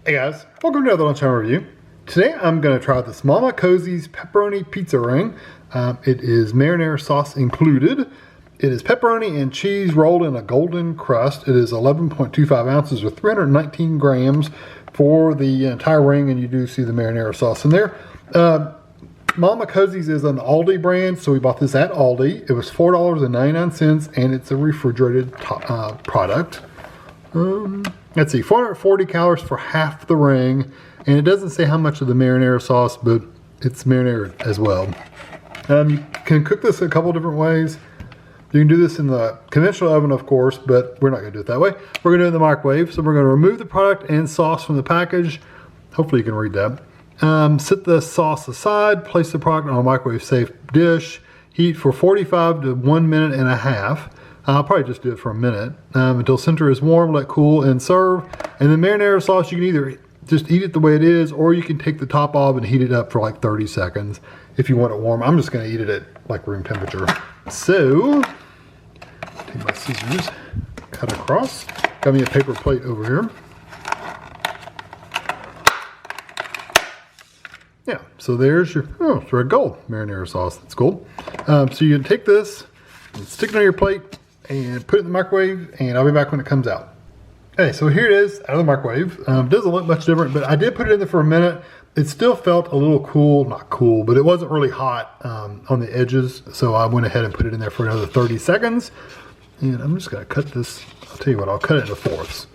Hey guys, welcome to another Lunchtime review. Today I'm going to try this Cozzi's Pepperoni Pizza Ring. It is marinara sauce included. It is pepperoni and cheese rolled in a golden crust. It is 11.25 ounces or 319 grams for the entire ring, and you do see the marinara sauce in there. Cozzi's is an ALDI brand, so we bought this at ALDI. It was $4.99, and it's a refrigerated product. Let's see, 440 calories for half the ring, and it doesn't say how much of the marinara sauce, but it's marinara as well. You can cook this a couple different ways. You can do this in the conventional oven, of course, but we're not going to do it that way. We're going to do it in the microwave. So we're going to remove the product and sauce from the package. Hopefully you can read that. Set the sauce aside, place the product on a microwave safe dish, heat for 45 to 1 minute and a half. I'll probably just do it for a minute until center is warm, let cool, and serve. And the marinara sauce, you can either just eat it the way it is, or you can take the top off and heat it up for like 30 seconds if you want it warm. I'm just going to eat it at like room temperature. So, take my scissors, cut across. Got me a paper plate over here. Yeah, so there's your, oh, it's red gold marinara sauce. That's cool. So you can take this and stick it on your plate and put it in the microwave, and I'll be back when it comes out. Okay, so here it is out of the microwave. Doesn't look much different, but I did put it in there for a minute. It still felt a little cool, not cool, but it wasn't really hot on the edges. So I went ahead and put it in there for another 30 seconds. And I'm just gonna cut this, I'll tell you what, I'll cut it into fourths.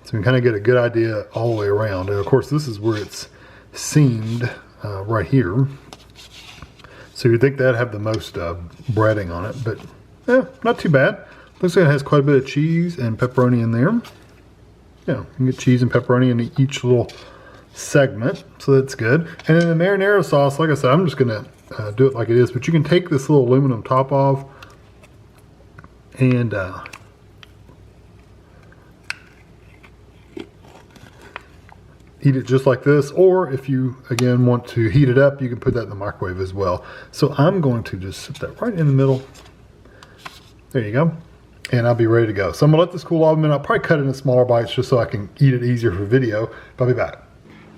So you can kind of get a good idea all the way around. And of course, this is where it's seamed right here. So you'd think that'd have the most breading on it, but not too bad. Looks like it has quite a bit of cheese and pepperoni in there. Yeah, you can get cheese and pepperoni in each little segment, so that's good. And then the marinara sauce, like I said, I'm just gonna do it like it is, but you can take this little aluminum top off and eat it just like this, or if you again want to heat it up, you can put that in the microwave as well. So I'm going to just sit that right in the middle. There you go. And I'll be ready to go. So I'm gonna let this cool off a minute. I'll probably cut it in smaller bites just so I can eat it easier for video, but I'll be back.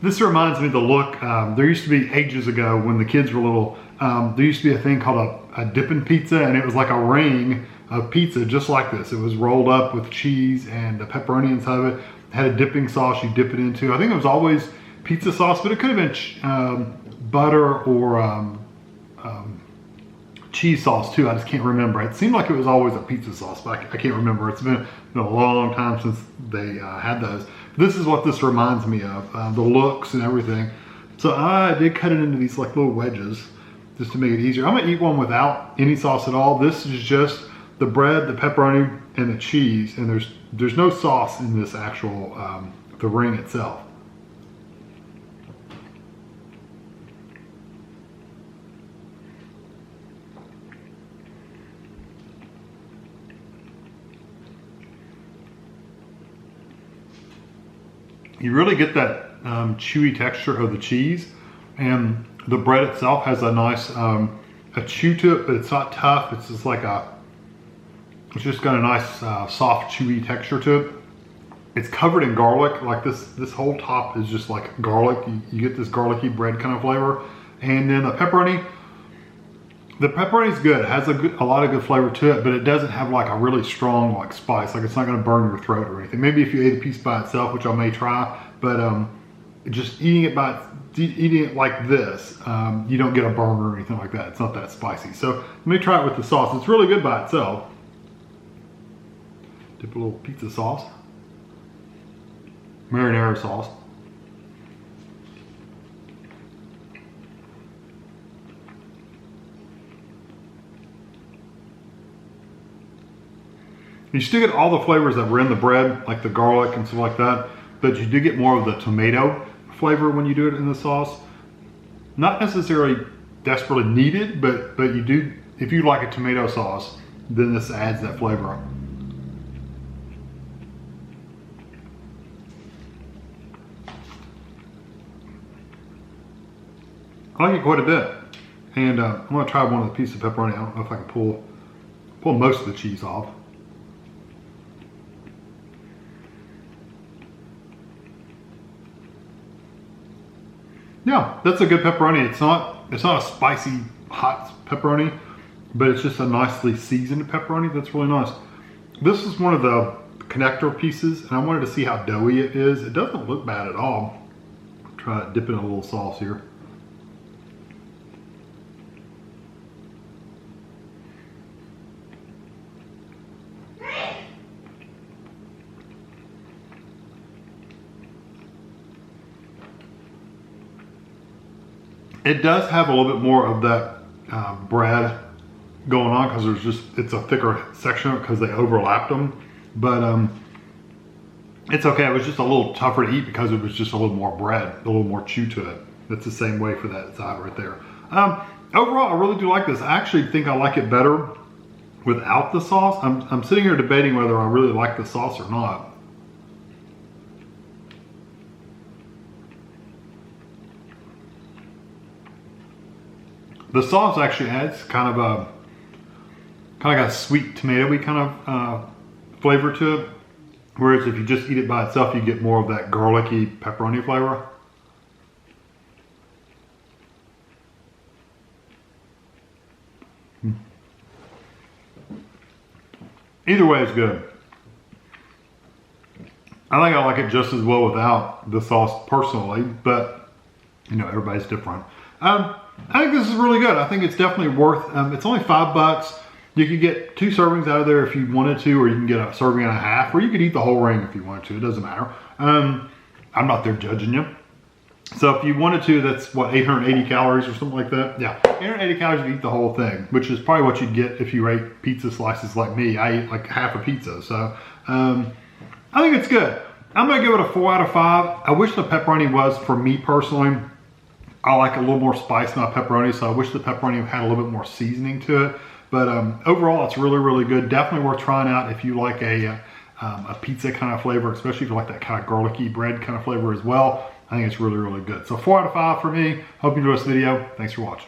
This reminds me of the look. There used to be ages ago when the kids were little, there used to be a thing called a dipping pizza, and it was like a ring of pizza just like this. It was rolled up with cheese and the pepperoni inside of it. It had a dipping sauce you dip it into. I think it was always pizza sauce, but it could have been butter or cheese sauce too. I just can't remember. It seemed like it was always a pizza sauce, but I can't remember. It's been a long time since they had those. This is what this reminds me of, the looks and everything. So I did cut it into these like little wedges just to make it easier. I'm gonna eat one without any sauce at all. This is just the bread, the pepperoni, and the cheese, and there's no sauce in this actual, the ring itself. You really get that chewy texture of the cheese, and the bread itself has a nice a chew to it, but it's not tough. It's just like it's just got a nice soft chewy texture to it. It's covered in garlic. Like this whole top is just like garlic. You get this garlicky bread kind of flavor, and then the pepperoni. The pepperoni is good. It has a lot of good flavor to it, but it doesn't have like a really strong like spice. Like it's not going to burn your throat or anything. Maybe if you ate a piece by itself, which I may try, but just eating it like this, you don't get a burn or anything like that. It's not that spicy. So let me try it with the sauce. It's really good by itself. Dip a little pizza sauce, marinara sauce. You still get all the flavors that were in the bread, like the garlic and stuff like that, but you do get more of the tomato flavor when you do it in the sauce. Not necessarily desperately needed, but you do, if you like a tomato sauce, then this adds that flavor. I like it quite a bit. And I'm gonna try one of the pieces of pepperoni. I don't know if I can pull most of the cheese off. Yeah, that's a good pepperoni. It's not a spicy, hot pepperoni, but it's just a nicely seasoned pepperoni that's really nice. This is one of the connector pieces, and I wanted to see how doughy it is. It doesn't look bad at all. Try to dip in a little sauce here. It does have a little bit more of that bread going on because it's a thicker section because they overlapped them. But it's okay. It was just a little tougher to eat because it was just a little more bread, a little more chew to it. It's the same way for that side right there. Overall, I really do like this. I actually think I like it better without the sauce. I'm sitting here debating whether I really like the sauce or not. The sauce actually adds kind of a sweet tomatoey kind of flavor to it. Whereas if you just eat it by itself, you get more of that garlicky pepperoni flavor. Either way is good. I think I like it just as well without the sauce personally, but you know, everybody's different. I think this is really good. I think it's definitely worth, it's only $5. You could get 2 servings out of there if you wanted to, or you can get a serving and a half, or you could eat the whole ring if you wanted to. It doesn't matter. I'm not there judging you. So if you wanted to, that's what, 880 calories or something like that? Yeah, 880 calories to eat the whole thing, which is probably what you'd get if you ate pizza slices like me. I eat like half a pizza, so I think it's good. I'm gonna give it a 4 out of 5. I wish the pepperoni was, for me personally, I like a little more spice in my pepperoni, so I wish the pepperoni had a little bit more seasoning to it. But overall, it's really, really good. Definitely worth trying out if you like a pizza kind of flavor, especially if you like that kind of garlicky bread kind of flavor as well. I think it's really, really good. So 4 out of 5 for me. Hope you enjoyed this video. Thanks for watching.